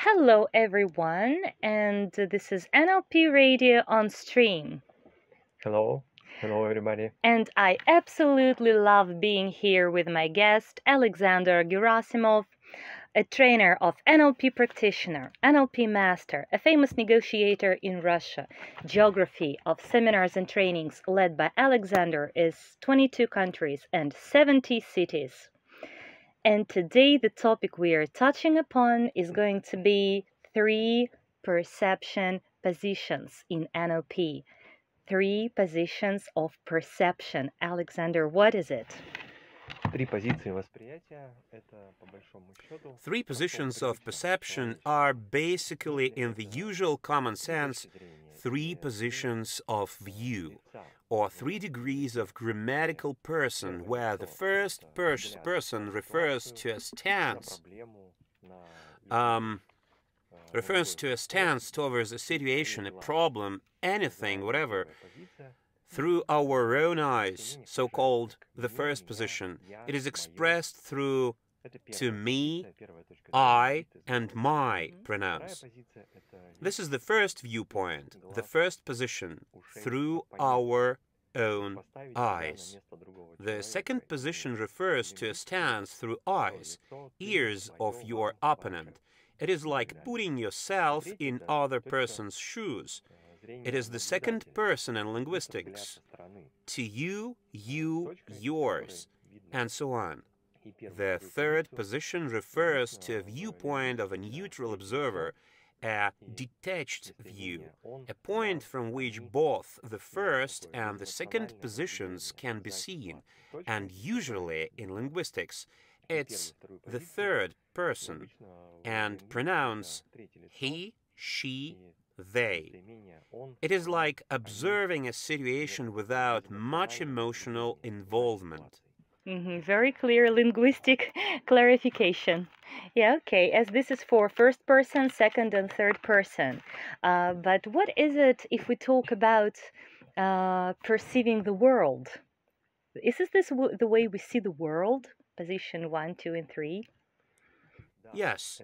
Hello, everyone, and this is NLP Radio on Stream. Hello, everybody. And I absolutely love being here with my guest, Alexander Gerasimov, a trainer of NLP practitioner, NLP master, a famous negotiator in Russia. Geography of seminars and trainings led by Alexander is 22 countries and 70 cities. And today the topic we are touching upon is going to be 3 perception positions in NLP. 3 positions of perception. Alexander, what is it? Три позиции восприятия – это, по большому счету, 3 positions of perception are basically, in the usual common sense, 3 positions of view, or 3 degrees of grammatical person, where the first person refers to a stance, towards a situation, a problem, anything, whatever, through our own eyes, so-called the first position. It is expressed through to me, I, and my pronouns. This is the first viewpoint, the first position, through our own eyes. The second position refers to a stance through eyes, ears of your opponent. It is like putting yourself in other person's shoes. It is the second person in linguistics. To you, you, yours, and so on. The third position refers to a viewpoint of a neutral observer, a detached view, a point from which both the first and the second positions can be seen, and usually in linguistics, it's the third person, and pronouns he, she, they. It is like observing a situation without much emotional involvement. Very clear linguistic clarification. Yeah, okay, as this is for first person, second and third person. But what is it if we talk about perceiving the world? Is this the way we see the world? Position 1, 2, and 3? Yes,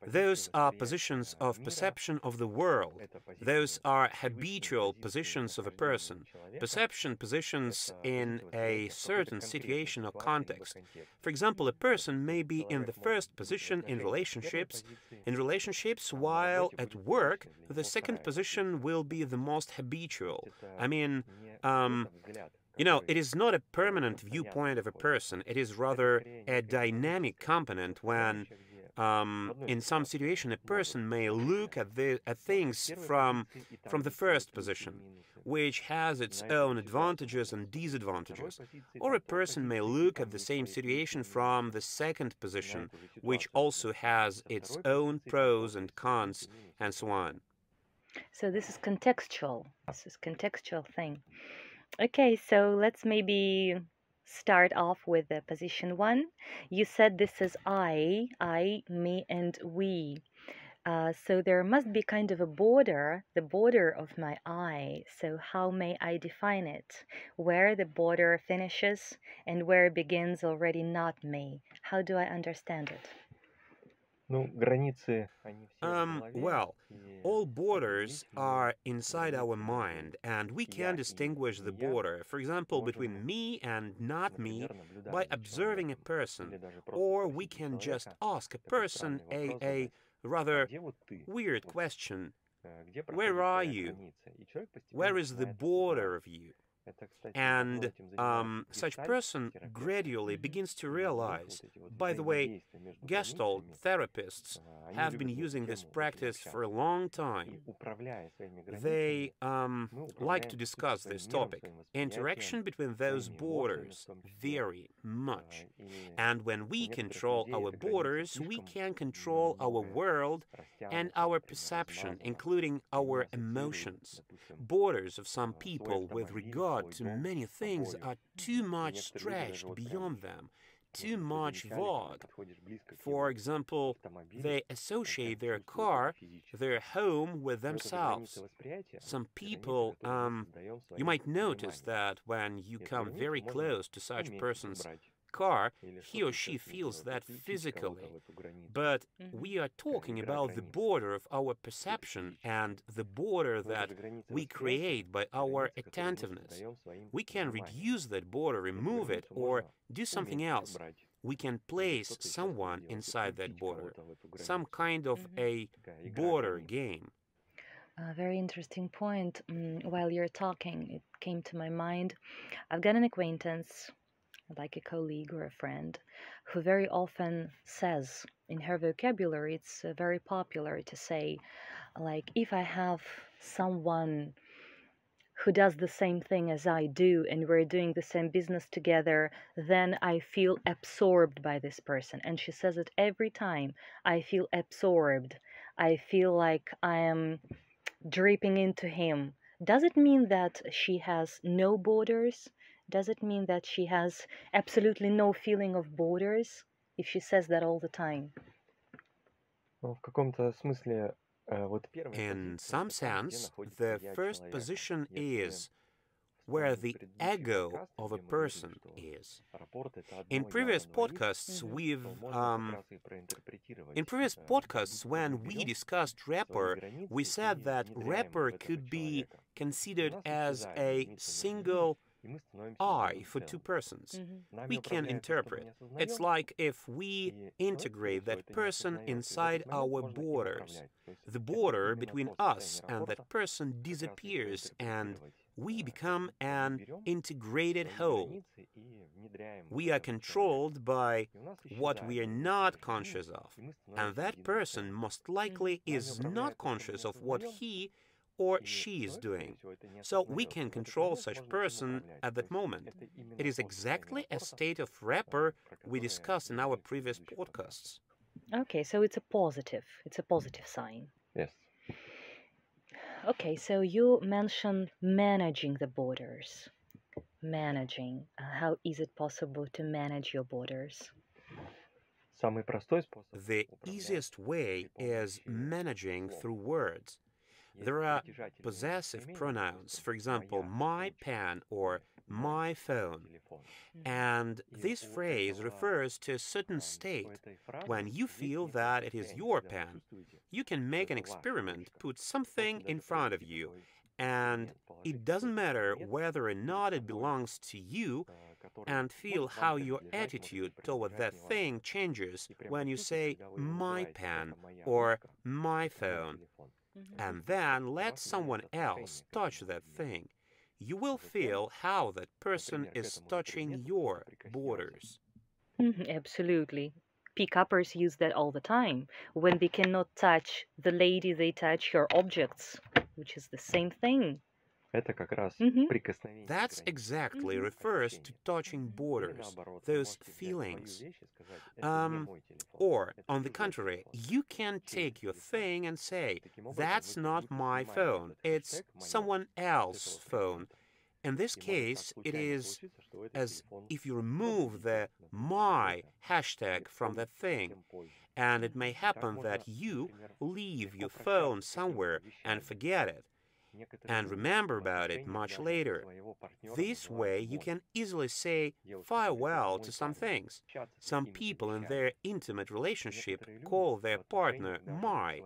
those are positions of perception of the world. Those are habitual positions of a person, perception positions in a certain situation or context. For example, a person may be in the first position in relationships, while at work, the second position will be the most habitual. I mean, it is not a permanent viewpoint of a person. It is rather a dynamic component when in some situation, a person may look at things from the first position, which has its own advantages and disadvantages. Or a person may look at the same situation from the second position, which also has its own pros and cons, and so on. So this is contextual. This is contextual thing. Okay, so let's maybe start off with the position 1. You said this is I, me, and we. So there must be kind of a border, the border of my I. So how may I define it? Where the border finishes and where it begins already not me. How do I understand it? Well, all borders are inside our mind, and we can distinguish the border, for example, between me and not me, by observing a person, or we can just ask a person a rather weird question. Where are you? Where is the border of you? And such person gradually begins to realize. By the way, Gestalt therapists have been using this practice for a long time. They like to discuss this topic. Interaction between those borders vary much. And when we control our borders, we can control our world and our perception, including our emotions. Borders of some people with regard to many things are too much stretched beyond them, too much vague. For example, they associate their car, their home with themselves. Some people, you might notice that when you come very close to such person's car, he or she feels that physically. But we are talking about the border of our perception and the border that we create by our attentiveness. We can reduce that border, remove it, or do something else. We can place someone inside that border, some kind of a border game. A very interesting point. While you're talking, it came to my mind. I've got an acquaintance, like a colleague or a friend, who very often says in her vocabulary, it's very popular to say, like, if I have someone who does the same thing as I do and we're doing the same business together, then I feel absorbed by this person. And she says it every time. I feel absorbed. I feel like I am dripping into him. Does it mean that she has no borders? Does it mean that she has absolutely no feeling of borders if she says that all the time? В каком-то смысле вот первая In позиция some это там, где sense, находится the я first человека. position Если is where the предыдущих ego подкастах, of a где мы говорили, person что is. рапорт это одно, In я previous он двоих, podcasts, то можно как раз и проинтерпретировать in previous podcasts, when we discussed rapport, we said that rapport could be considered as a single I for two persons. We can interpret. It's like if we integrate that person inside our borders. The border between us and that person disappears and we become an integrated whole. We are controlled by what we are not conscious of, and that person most likely is not conscious of what he or she is doing. So we can control such person at that moment. It is exactly a state of rapport we discussed in our previous podcasts. Okay, so it's a positive sign. Yes. Okay, so you mentioned managing the borders. Managing. How is it possible to manage your borders? Самый простой способ The easiest way is managing through words. There are possessive pronouns, for example, my pen or my phone. And this phrase refers to a certain state. When you feel that it is your pen, you can make an experiment, put something in front of you, and it doesn't matter whether or not it belongs to you, and feel how your attitude toward that thing changes when you say my pen or my phone. And then let someone else touch that thing. You will feel how that person is touching your borders. Absolutely. Pick-uppers use that all the time. When they cannot touch the lady, they touch her objects, which is the same thing. Это как раз прикосновение. That exactly refers to touching borders, those feelings. Or, on the contrary, you can take your thing and say, that's not my phone, it's someone else's phone. In this case, it is as if you remove the my hashtag from that thing, and it may happen that you leave your phone somewhere and forget it, and remember about it much later. This way, you can easily say farewell to some things. Some people in their intimate relationship call their partner my.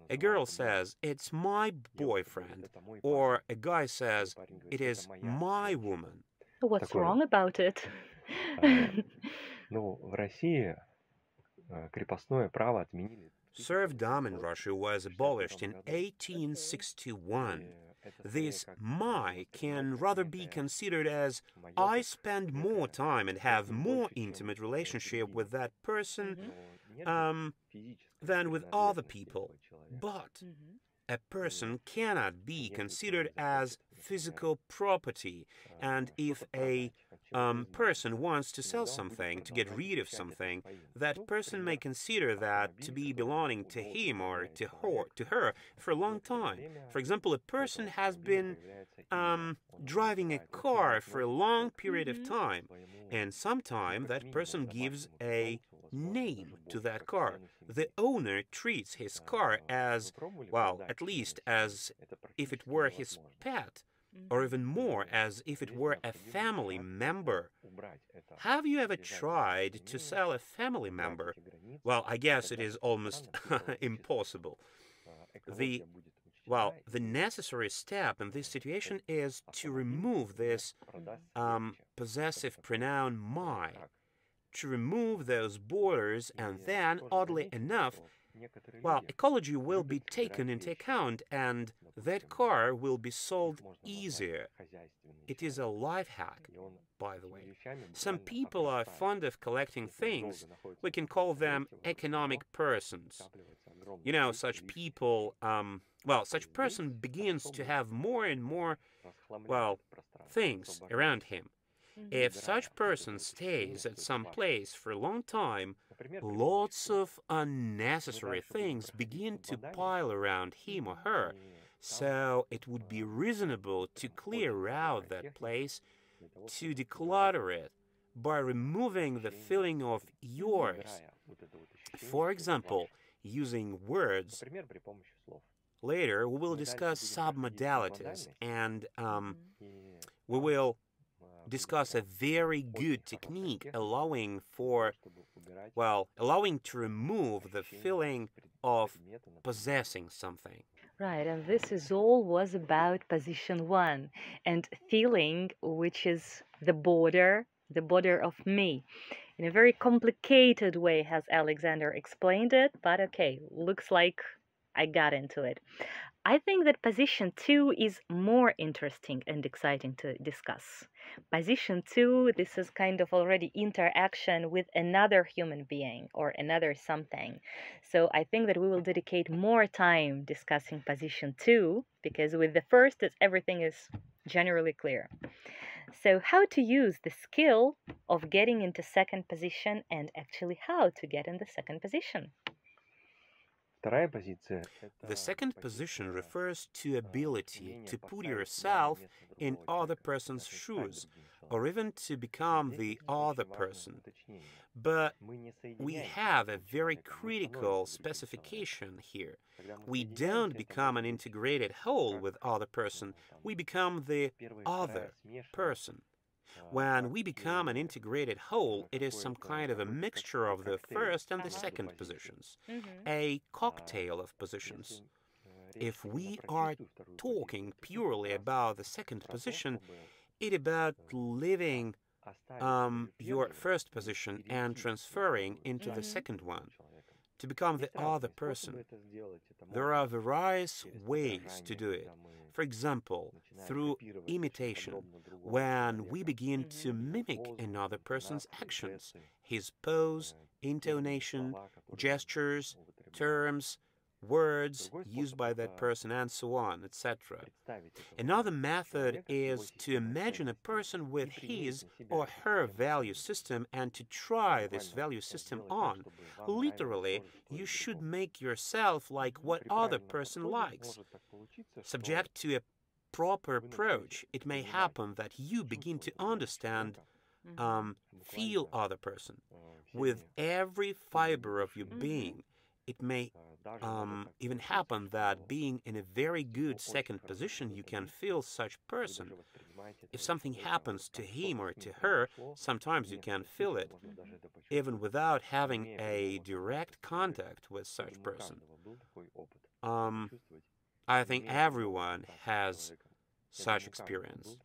A girl says, it's my boyfriend, or a guy says, it is my woman. What's wrong about it? Ну, в России крепостное право отменили. Serfdom in Russia was abolished in 1861. This my can rather be considered as I spend more time and have more intimate relationship with that person than with other people. But a person cannot be considered as physical property, and if a person wants to sell something, to get rid of something, that person may consider that to be belonging to him or to her for a long time. For example, a person has been driving a car for a long period of time, and sometime that person gives a name to that car. The owner treats his car as, well, at least as if it were his pet. or even more, as if it were a family member. Have you ever tried to sell a family member? Well, I guess it is almost impossible. The necessary step in this situation is to remove this possessive pronoun my, to remove those borders, and then, oddly enough, ecology will be taken into account, and that car will be sold easier. It is a life hack, by the way. Some people are fond of collecting things. We can call them economic persons. You know, such people, such person begins to have more and more, things around him. If such person stays at some place for a long time, lots of unnecessary things begin to pile around him or her, so it would be reasonable to clear out that place, to declutter it, by removing the feeling of yours. For example, using words. Later, we will discuss submodalities, and we will discuss a very good technique allowing to remove the feeling of possessing something. Right, and this is all was about position one and feeling, which is the border of me. In a very complicated way has Alexander explained it, but okay, looks like I got into it. I think that position two is more interesting and exciting to discuss. Position two, this is kind of already interaction with another human being or another something. So I think that we will dedicate more time discussing position two, because with the first, everything is generally clear. So how to use the skill of getting into second position, and actually how to get in the second position. The second position refers to ability to put yourself in other person's shoes, or even to become the other person. But we have a very critical specification here. We don't become an integrated whole with other person, we become the other person. When we become an integrated whole, it is some kind of a mixture of the first and the second positions, a cocktail of positions. If we are talking purely about the second position, it's about leaving your first position and transferring into the second one, to become the other person. There are various ways to do it. For example, through imitation, when we begin to mimic another person's actions, his pose, intonation, gestures, terms, words used by that person, and so on, etc. Another method is to imagine a person with his or her value system and to try this value system on. Literally, you should make yourself like what other person likes. Subject to a proper approach, it may happen that you begin to understand, feel other person with every fiber of your being. It may even happen that being in a very good second position, you can feel such person. If something happens to him or to her, sometimes you can feel it, even without having a direct contact with such person. I think everyone has such experience.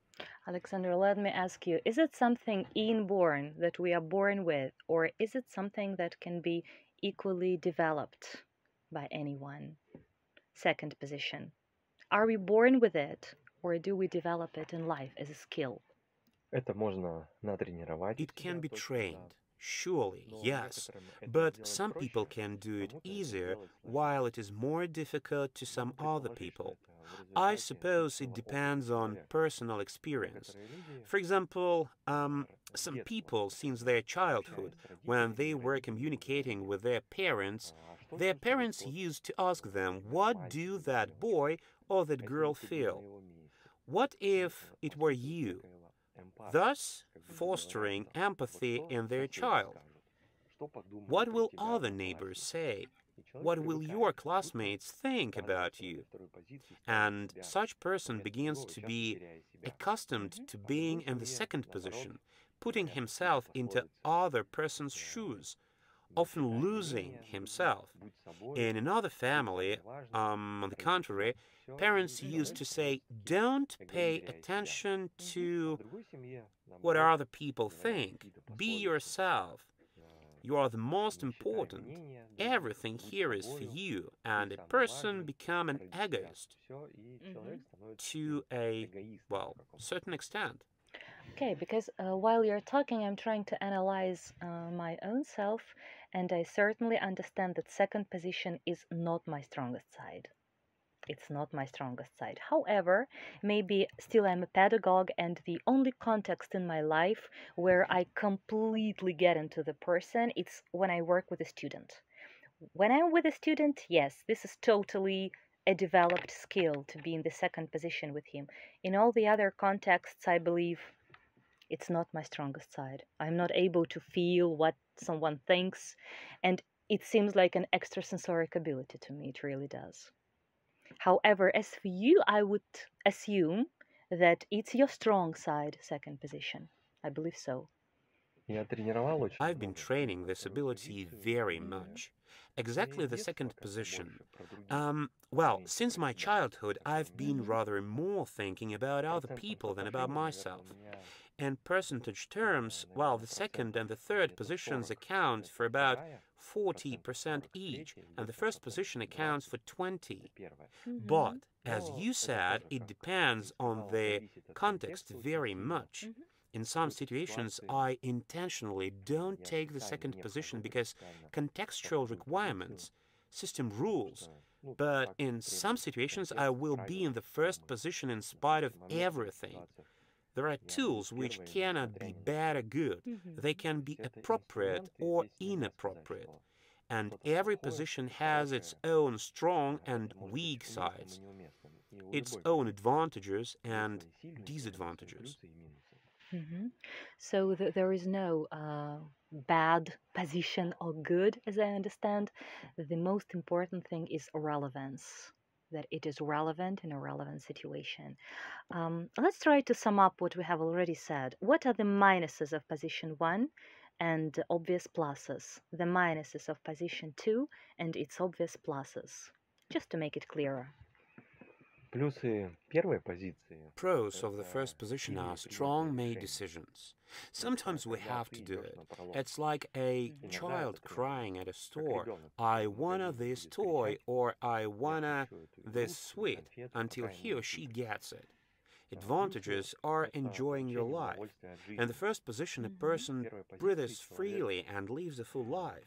Alexander, let me ask you, is it something inborn that we are born with, or is it something that can be equally developed by anyone? Second position. Are we born with it, or do we develop it in life as a skill? It can be trained. Surely, yes, but some people can do it easier, while it is more difficult to some other people. I suppose it depends on personal experience. For example, some people, since their childhood, when they were communicating with their parents used to ask them, what do that boy or that girl feel? What if it were you? Thus, fostering empathy in their child. What will other neighbors say? what will your classmates think about you? And such person begins to be accustomed to being in the second position, putting himself into other person's shoes, often losing himself. In another family, on the contrary, parents used to say, don't pay attention to what other people think. Be yourself. You are the most important. Everything here is for you, and a person become an egoist to a, well, certain extent. Okay, because while you're talking, I'm trying to analyze my own self, and I certainly understand that second position is not my strongest side. It's not my strongest side. However, maybe still I'm a pedagogue, and the only context in my life where I completely get into the person, it's when I work with a student. When I'm with a student, yes, this is totally a developed skill to be in the second position with him. In all the other contexts, I believe it's not my strongest side. I'm not able to feel what someone thinks, and it seems like an extrasensoric ability to me. It really does. However, as for you, I would assume that it's your strong side, second position. I believe so. I've been training this ability very much. Exactly the second position. Well, since my childhood, I've been rather more thinking about other people than about myself. In percentage terms, while the second and the third positions account for about 40% each, and the first position accounts for 20. But, as you said, it depends on the context very much. In some situations, I intentionally don't take the second position because contextual requirements, system rules, but in some situations I will be in the first position in spite of everything. There are tools which cannot be bad or good. They can be appropriate or inappropriate. And every position has its own strong and weak sides, its own advantages and disadvantages. So there is no bad position or good, as I understand. The most important thing is relevance, that it is relevant in a relevant situation. Let's try to sum up what we have already said. What are the minuses of position 1 and obvious pluses? The minuses of position 2 and its obvious pluses, just to make it clearer. Pros of the first position are strong made decisions. Sometimes we have to do it. It's like a child crying at a store, I wanna this toy or I wanna this sweet, until he or she gets it. Advantages are enjoying your life. In the first position, a person breathes freely and lives a full life.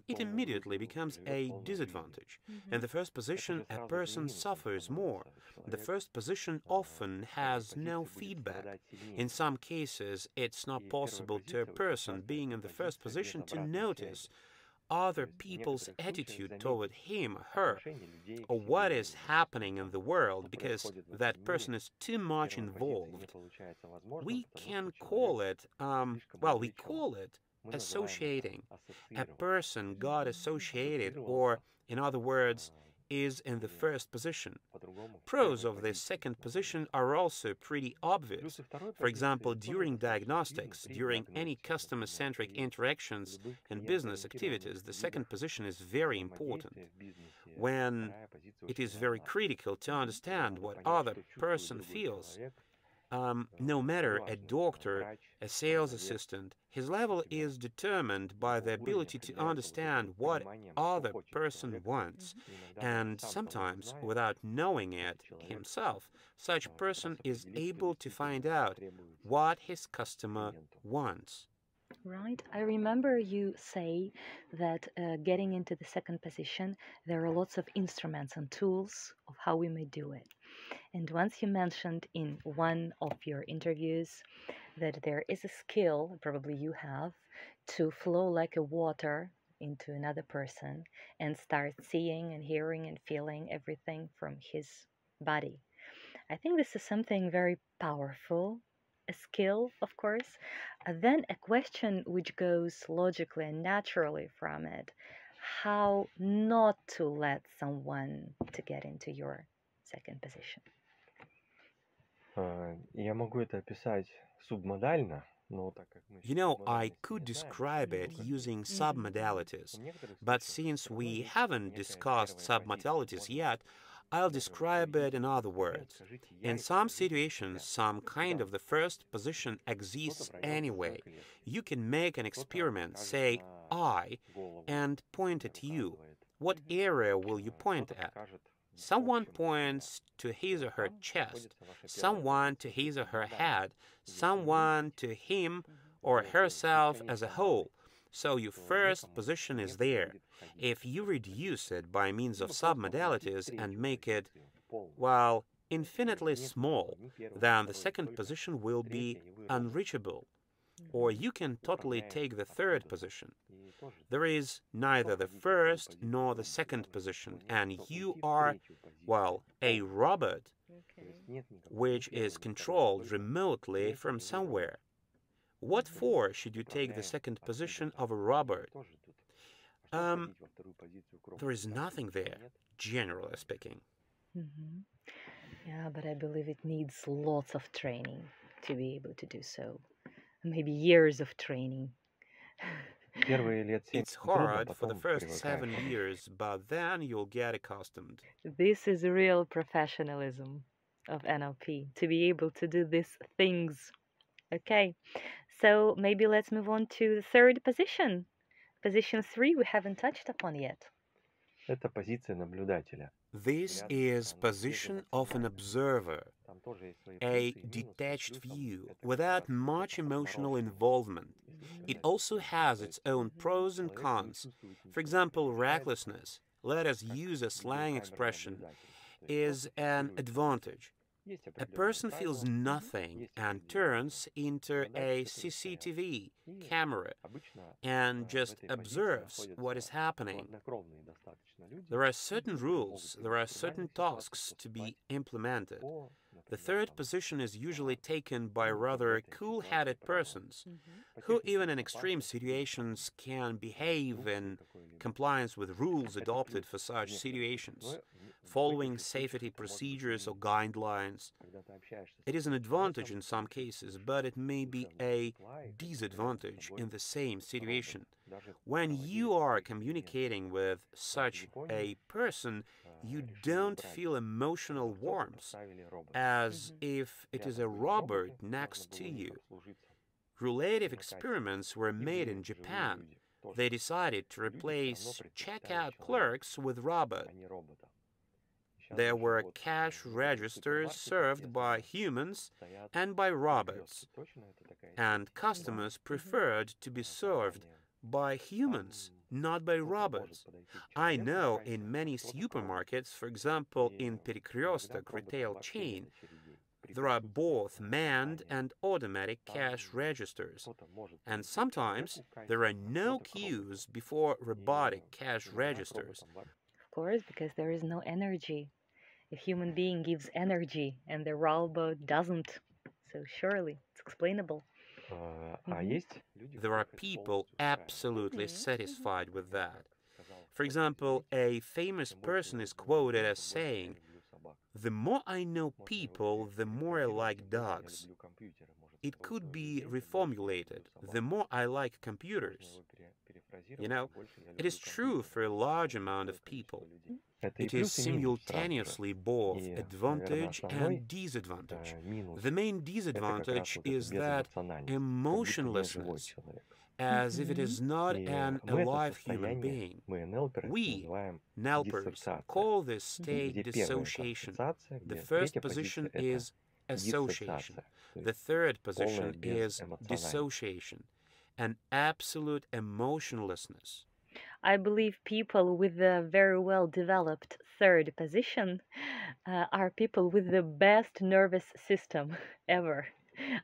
It immediately becomes a disadvantage. In the first position, a person suffers more. The first position often has no feedback. In some cases, it's not possible to a person being in the first position to notice other people's attitude toward him or her, or what is happening in the world, because that person is too much involved. We can call it, we call it associating. A person got associated, or in other words, is in the first position. Pros of this second position are also pretty obvious. For example, during diagnostics, during any customer-centric interactions and business activities, the second position is very important. When it is very critical to understand what other person feels, no matter a doctor, a sales assistant, his level is determined by the ability to understand what other person wants, and sometimes, without knowing it himself, such person is able to find out what his customer wants. Right. I remember you say that getting into the second position, there are lots of instruments and tools of how we may do it. And once you mentioned in one of your interviews that there is a skill, probably you have, to flow like a water into another person and start seeing and hearing and feeling everything from his body. I think this is something very powerful, a skill, of course. Then a question which goes logically and naturally from it. how not to let someone to get into your second position. Я могу это описать субмодально, но так как мы You еще know, I субмодальности could не знаем, describe it то using как бы submodalities, в некоторых but случаях since все равно we есть haven't некая discussed первая позиция. submodalities Можно yet, I'll даже describe it in other говорить, words. скажите я In и some покажите situations, себя. some kind Да, of the first position что-то exists в районе anyway. клетки. You can make an Кто-то experiment, покажет say на I, голову, and point at например, you. указывает. What area will you point Кто-то at? покажет на Someone общем, например. points to his or her Там chest, находится ваша первая someone to позиция his or her субмодальная. head, Если someone to him or если herself упространить as a формат, whole. So your то first некому position is некуда there. будет входить. If you reduce it by means Либо of просто найти submodalities and третью make it, позицию, полностью. well, То есть infinitely нет small, ни первой, ни then the второй, second только position will be третья, и вы ровно unreachable. Or you can totally управляем take the third откуда-то. position. И тоже There is neither the входите в вторую first позицию nor the полностью. second Вам position, нужно and только you уйти в are, третью позицию well, a полностью. robot То есть нет никакой ни which первой, is ни второй, controlled только remotely третья, from и вы ровно somewhere. What for should you take the управляем second position откуда-то. of a И robot? тоже тут. А что Um, входить во вторую позицию кроме there is там nothing ничего there, нет? generally speaking. Yeah, but I believe it needs lots of training to be able to do so. Maybe years of training. Первые лет 7 It's трудно, hard for the потом first привыкаешь 7 обычно. years, but then you'll get accustomed. This is real professionalism of NLP, to be able to do these things. Okay, so maybe let's move on to the third position. Position 3 we haven't touched upon yet. Это позиция наблюдателя. This Взгляд is со стороны, position of an безэмоциональный. observer, Там тоже есть свои a плюсы и минусы. detached Плюсом view это как without раз вот much это emotional отмороженность. involvement. Если It сказать. also has То its есть own pros and человек не cons. чувствует For ничего, example, переключается recklessness, let us как use a slang видеокамерный expression, наблюдатель. То есть is просто an фиксирует события. advantage. Есть A определенные person feels правила, nothing есть and определенные turns into задачи, a которые стоят. CCTV И camera обычно and в just этой позиции observes what is находятся happening. хладнокровные достаточно люди, There are certain которые rules, могут there are в certain экстремальных ситуациях tasks to be поступать implemented. по, The например, third там, position is usually taken by ну, вот в rather этой ситуации cool-headed правила. persons По who, технике even in extreme безопасности, situations, can по behave инструкции in какой-либо. compliance with rules Это adopted плюс for в such некоторых случаях. situations, Но в каких-то following случаях safety это может быть procedures or минусом. guidelines. Когда ты общаешься с It is an этим advantage in человеком, some ты cases, чувствуешь but it may be душевное a тепла, и как будто рядом с disadvantage тобой in the same робот, situation. даже When you проводили are какие-то эксперименты. communicating with Там в such Японии a person, you решили don't убрать feel emotional продавцов и warmth поставили робота. as if it is a Рядом были robot роботы, можно next to было у них you. обслужиться Relative на кассе. experiments were И made были in живые Japan. люди тоже. They decided to Люди все равно replace предпочитали checkout человека, clerks with robots. а не робота. Сейчас There даже were вот cash в некоторых registers супермаркетах, served by если humans стоят and by robots, перекрестки, точно это такая and сеть. Да, customers preferred to be served компания. by humans, Там not by кто-то может robots. подойти к I человеку know в кассе, in а many кто-то к роботу. supermarkets, for example, И in иногда Перекресток к роботам retail вообще нет chain, очередей при there are присутствии both manned компании. and automatic Там cash registers. кто-то может And подойти к sometimes человеку в there кассе, are а no кто-то к роботу. queues before И robotic cash иногда к registers. роботам вообще. Of course, because there is no energy. A human being gives energy and the robot doesn't. So surely it's explainable. А есть люди, There are которых это people полностью устраивает. absolutely satisfied with Я that. как сказал, For example, a famous чем больше person я is узнаю quoted людей, as тем больше я saying, люблю собак. "The more I know Можно его people, the more I перефразировать, like тем больше я dogs." люблю компьютеры. Может, It чем could больше be людей, тем больше я reformulated. люблю The собак. more I like Можно computers. его перефразировать, You know, тем больше я it люблю is true компьютеры. for a large Большое amount of количество people. людей. Это и It is плюс, и минус сразу же. simultaneously both И, наверное, advantage основной and disadvantage. минус The main это как раз disadvantage вот эта is that безэмоциональность, как будто не живой emotionlessness, человек. as if it is not И an мы это alive human состояние, being. мы НЛперы We, называем NLPers, диссоциация, call this state где первая это dissociation. ассоциация, The где first третья позиция position это is association. диссоциация, то The есть third полная position is безэмоциональность. dissociation, an absolute emotionlessness. I believe people with a very well developed third position are people with the best nervous system ever,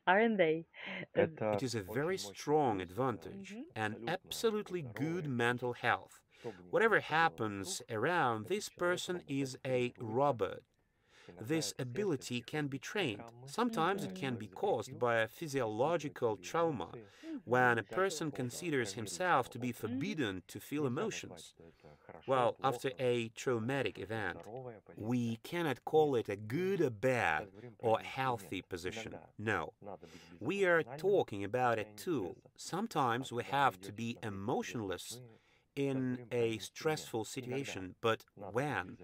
aren't they? Это It is a very очень мощный strong плюс, advantage and абсолютно absolutely good здоровый. mental health. Что бы ни Whatever происходило happens вокруг, around, этот this человек person робот, is это a будет только robot. this ability can be trained. Sometimes it can be caused by a physiological trauma, when a person considers himself to be forbidden to feel emotions. Well, after a traumatic event, we cannot call it a good or bad or healthy position. No. We are talking about a tool. Sometimes we have to be emotionless in a stressful situation, but when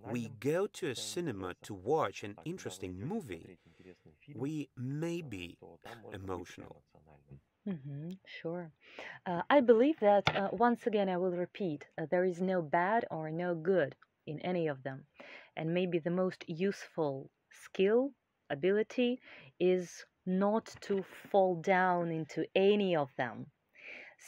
we go to a cinema to watch an interesting movie, we may be emotional. Sure. I believe that, once again, I will repeat, there is no bad or no good in any of them. And maybe the most useful skill, ability, is not to fall down into any of them.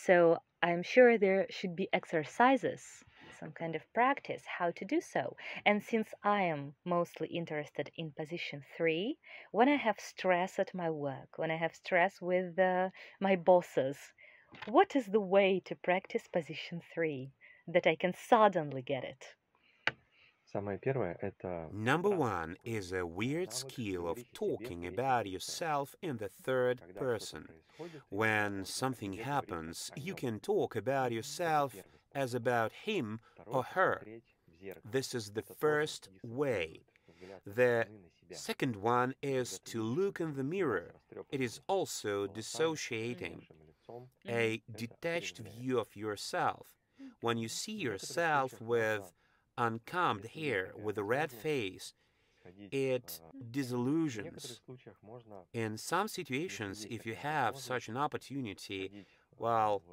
So I'm sure there should be exercises, some kind of practice how to do so. And since I am mostly interested in position 3, when I have stress at my work, when I have stress with my bosses, what is the way to practice position 3 that I can suddenly get it? Number one is a weird skill of talking about yourself in the third person. When something happens, you can talk about yourself as about him or her. This is the first way. The second one is to look in the mirror. It is also dissociating, a detached view of yourself. When you see yourself with uncombed hair, with a red face, it disillusions. In some situations, if you have such an opportunity, well,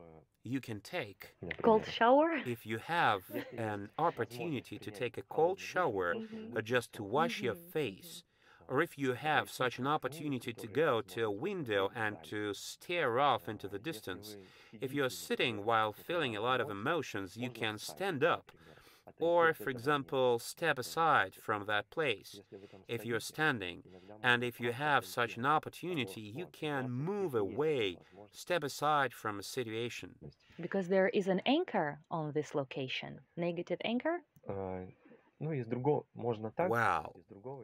you can take. Cold shower? If you have an opportunity to take a cold shower or just to wash your face, or if you have such an opportunity to go to a window and to stare off into the distance, if you're sitting while feeling a lot of emotions, you can stand up. Or, for example, step aside from that place if you're standing. And if you have such an opportunity, you can move away, step aside from a situation. Because there is an anchor on this location. Negative anchor? Wow,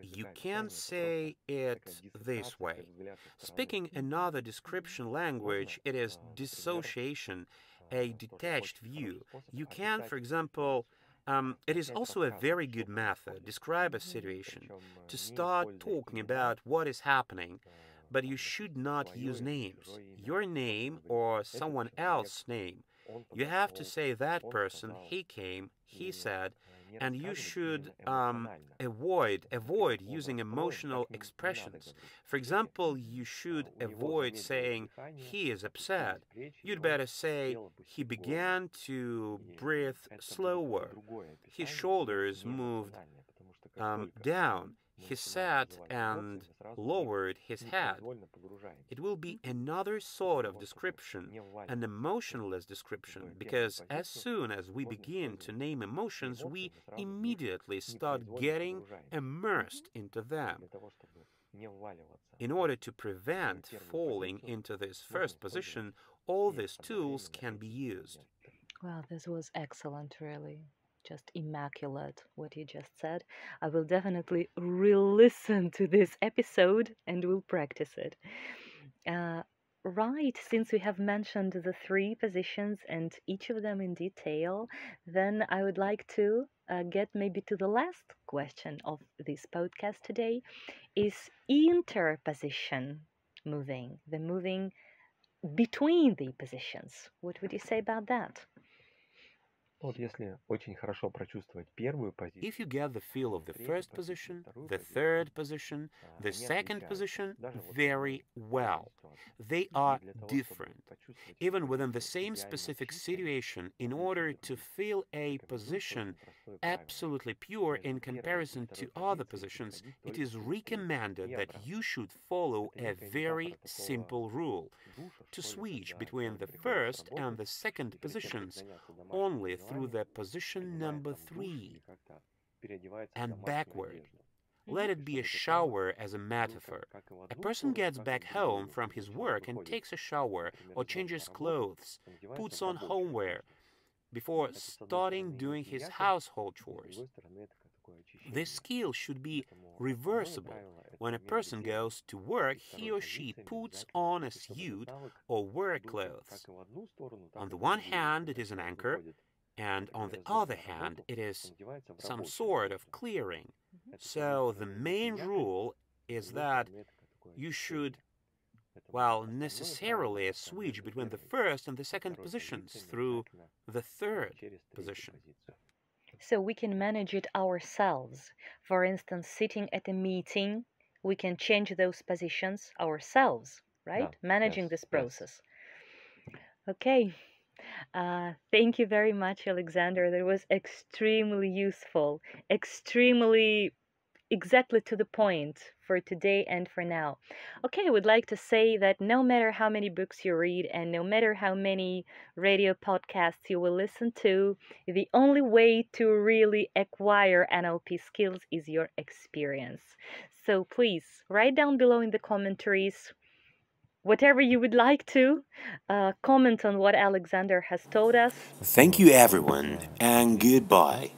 you can say it this way. Speaking another description language, it is dissociation, a detached view. You can, for example, it is also a very good method, describe a situation, to start talking about what is happening, but you should not use names, your name or someone else's name. You have to say that person, he came, he said, and you should avoid using emotional expressions. For example, you should avoid saying he is upset. You'd better say he began to breathe slower. His shoulders moved down. He sat and lowered his head. It will be another sort of description, an emotionless description, because as soon as we begin to name emotions, we immediately start getting immersed into them. In order to prevent falling into this first position, all these tools can be used. Well, this was excellent, really. Just immaculate what you just said. I will definitely re-listen to this episode and will practice it. Right, since we have mentioned the 3 positions and each of them in detail, then I would like to get maybe to the last question of this podcast today. Is interposition moving, the moving between the positions? What would you say about that? If you get the feel of the first position, the third position, the second position very well, they are different. Even within the same specific situation, in order to feel a position absolutely pure in comparison to other positions, it is recommended that you should follow a very simple rule: to switch between the first and the second positions only through the position number 3 and backward. Let it be a shower as a metaphor. A person gets back home from his work and takes a shower or changes clothes, puts on homewear before starting doing his household chores. This skill should be reversible. When a person goes to work, he or she puts on a suit or work clothes. On the one hand, it is an anchor, and on the other hand, it is some sort of clearing. So the main rule is that you should, well, necessarily switch between the first and the second positions through the third position. So we can manage it ourselves. For instance, sitting at a meeting, we can change those positions ourselves, right? Managing this process. Okay. Thank you very much, Alexander. That was extremely useful, extremely exactly to the point for today and for now. Okay, I would like to say that no matter how many books you read and no matter how many radio podcasts you will listen to, the only way to really acquire NLP skills is your experience. So please write down below in the commentaries whatever you would like to comment on what Alexander has told us. Thank you, everyone, and goodbye.